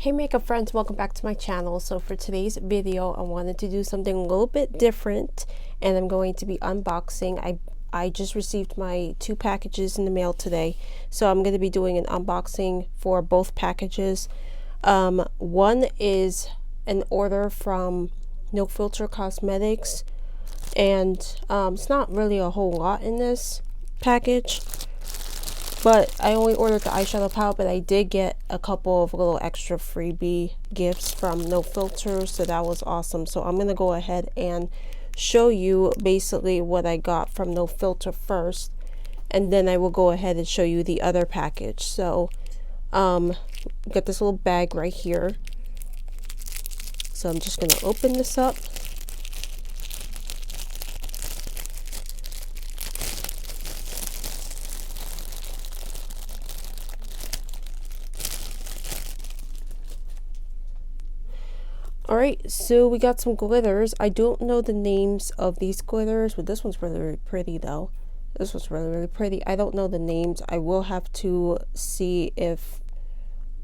Hey makeup friends, welcome back to my channel. So for today's video, I wanted to do something a little bit different, and I'm going to be unboxing. I just received my 2 packages in the mail today, so I'm going to be doing an unboxing for both packages. One is an order from No Filter Cosmetics, and it's not really a whole lot in this package. But I only ordered the eyeshadow palette, but I did get a couple of little extra freebie gifts from No Filter, so that was awesome. So I'm going to go ahead and show you basically what I got from No Filter first, and then I will go ahead and show you the other package. So got this little bag right here. So I'm just going to open this up. Alright, so we got some glitters. I don't know the names of these glitters, but this one's really, really pretty though. This one's really, really pretty. I don't know the names. I will have to see if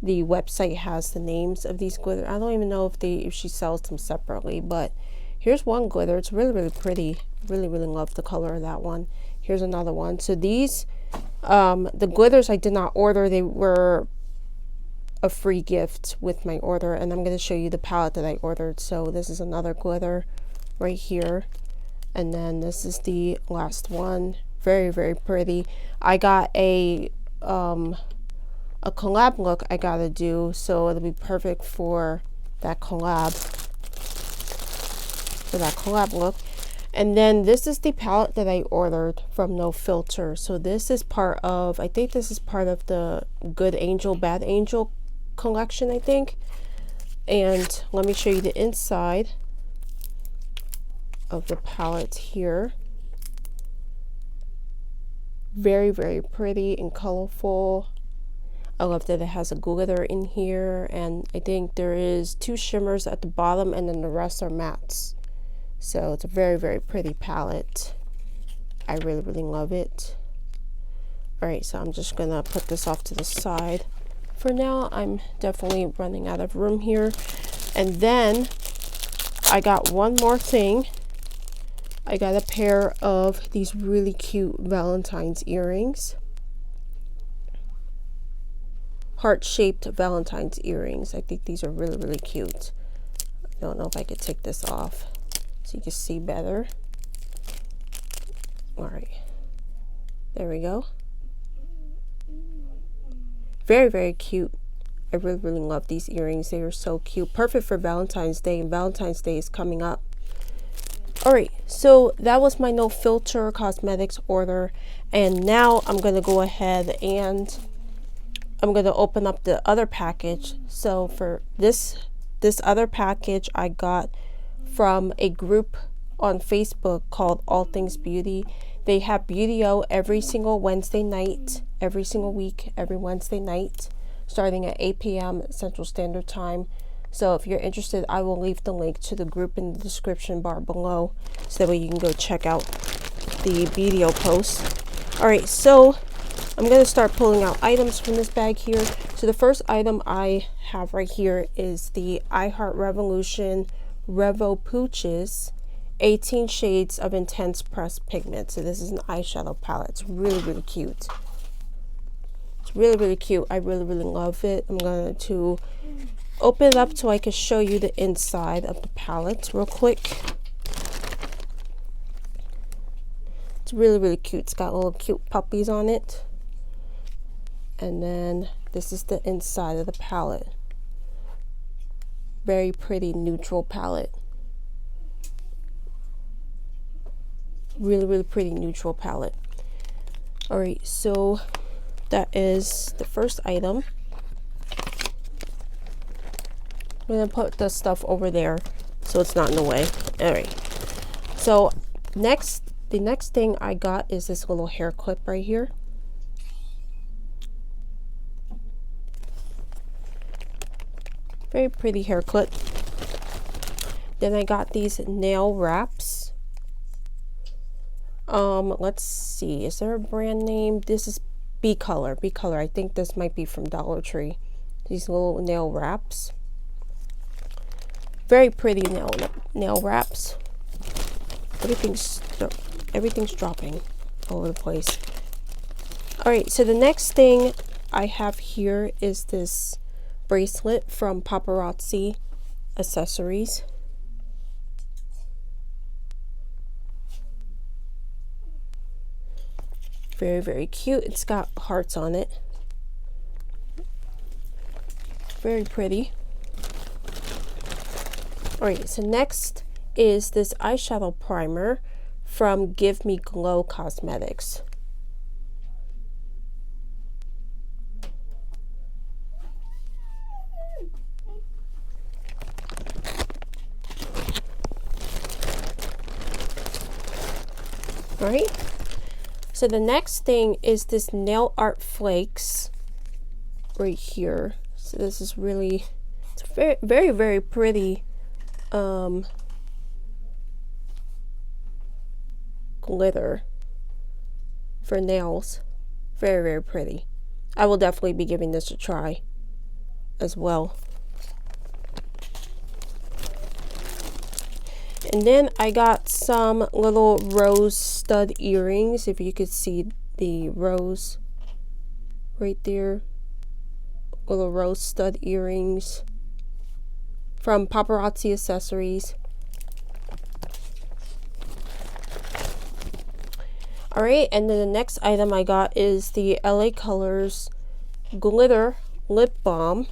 the website has the names of these glitters. I don't even know if she sells them separately, but here's one glitter. It's really, really pretty. Really, really love the color of that one. Here's another one. So these, the glitters I did not order. They were a free gift with my order, and I'm going to show you the palette that I ordered. So this is another glitter right here, and then this is the last one. Very, very pretty. I got a collab look I gotta do, so it'll be perfect for that collab look. And then this is the palette that I ordered from No Filter. So this is part of, I think this is part of the Good Angel Bad Angel collection, I think. And let me show you the inside of the palette here. Very, very pretty and colorful. I love that it has a glitter in here, and I think there is 2 shimmers at the bottom, and then the rest are mattes. So it's a very, very pretty palette. I really, really love it. Alright, so I'm just gonna put this off to the side. For now, I'm definitely running out of room here. And then I got one more thing. I got a pair of these really cute Valentine's earrings. Heart-shaped Valentine's earrings. I think these are really, really cute. I don't know if I could take this off so you can see better. Alright. There we go. Very, very cute. I really, really love these earrings. They are so cute. Perfect for Valentine's Day, and Valentine's Day is coming up. Alright, so that was my No Filter Cosmetics order, and now I'm going to go ahead and I'm going to open up the other package. So for this other package I got from a group on Facebook called All Things Beauty. They have Beauty-O every single Wednesday night, every single week, every Wednesday night, starting at 8 p.m. Central Standard Time. So if you're interested, I will leave the link to the group in the description bar below, so that way you can go check out the Beauty-O post. Alright, so I'm going to start pulling out items from this bag here. So the first item I have right here is the I Heart Revolution Revo Pooches 18 Shades of Intense Pressed Pigment. So this is an eyeshadow palette. It's really, really cute. It's really, really cute. I really, really love it. I'm going to open it up so I can show you the inside of the palette real quick. It's really, really cute. It's got little cute puppies on it. And then this is the inside of the palette. Very pretty neutral palette. Really, really pretty neutral palette. Alright, so that is the first item. I'm going to put the stuff over there so it's not in the way. Alright, so the next thing I got is this little hair clip right here. Very pretty hair clip. Then I got these nail wraps. Let's see, is there a brand name? This is B Color. I think this might be from Dollar Tree. these little nail wraps. Very pretty nail wraps. Everything's dropping all over the place. All right, so the next thing I have here is this bracelet from Paparazzi Accessories. Very, very cute. It's got hearts on it. Very pretty. Alright, so next is this eyeshadow primer from Give Me Glow Cosmetics. Alright, so the next thing is this Nail Art Flakes right here. So this is really, it's very, very, very pretty glitter for nails. Very, very pretty. I will definitely be giving this a try as well. And then I got some little rose stud earrings, if you could see the rose right there. Little rose stud earrings from Paparazzi Accessories. Alright, and then the next item I got is the LA Colors Glitter Lip Balm.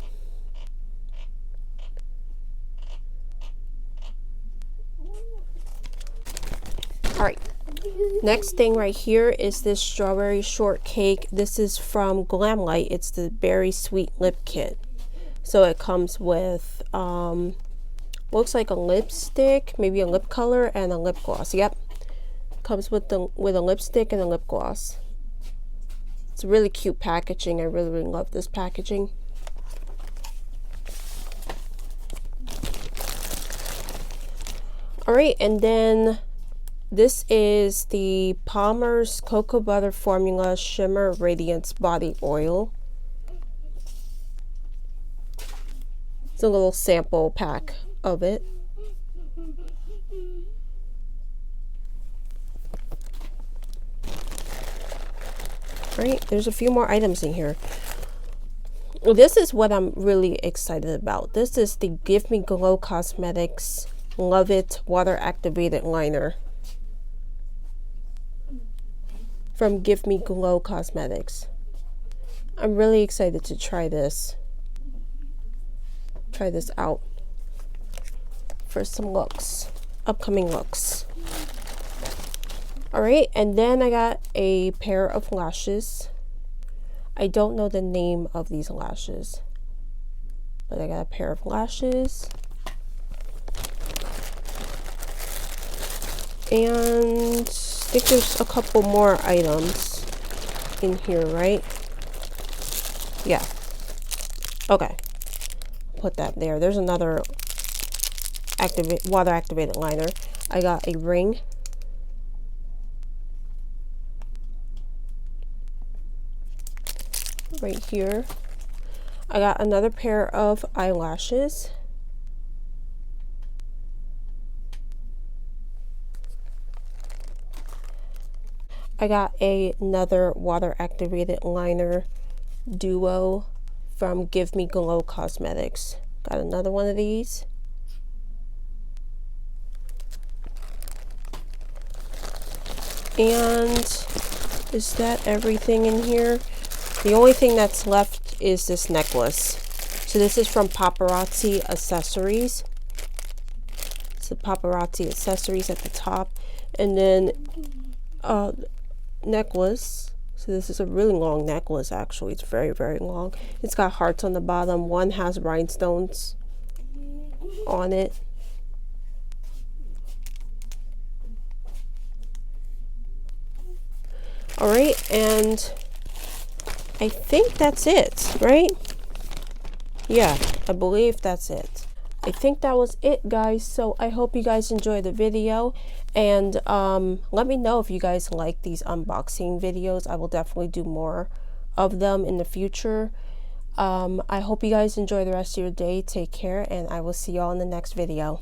Alright, next thing right here is this Strawberry Shortcake. This is from Glamlight. It's the Berry Sweet Lip Kit. So it comes with, looks like a lipstick, maybe a lip color, and a lip gloss. Yep, comes with a lipstick and a lip gloss. It's really cute packaging. I really, really love this packaging. Alright, and then this is the Palmer's Cocoa Butter Formula Shimmer Radiance Body Oil. It's a little sample pack of it. Right, there's a few more items in here. This is what I'm really excited about. This is the Give Me Glow Cosmetics Love It Water Activated Liner from Give Me Glow Cosmetics. I'm really excited to try this. Try this out for some looks, upcoming looks. Alright, and then I got a pair of lashes. I don't know the name of these lashes, but I got a pair of lashes. And I think there's a couple more items in here, right? Yeah. Okay. Put that there. There's another water activated liner. I got a ring. Right here. I got another pair of eyelashes. I got another water activated liner duo from Give Me Glow Cosmetics. Got another one of these. And is that everything in here? The only thing that's left is this necklace. So this is from Paparazzi Accessories. It's the Paparazzi Accessories at the top. And then necklace. So this is a really long necklace, actually. It's very, very long. It's got hearts on the bottom. One has rhinestones on it. Alright, and I think that's it, right? Yeah, I believe that's it. I think that was it, guys. So I hope you guys enjoyed the video, and let me know if you guys like these unboxing videos. I will definitely do more of them in the future. I hope you guys enjoy the rest of your day. Take care, and I will see y'all in the next video.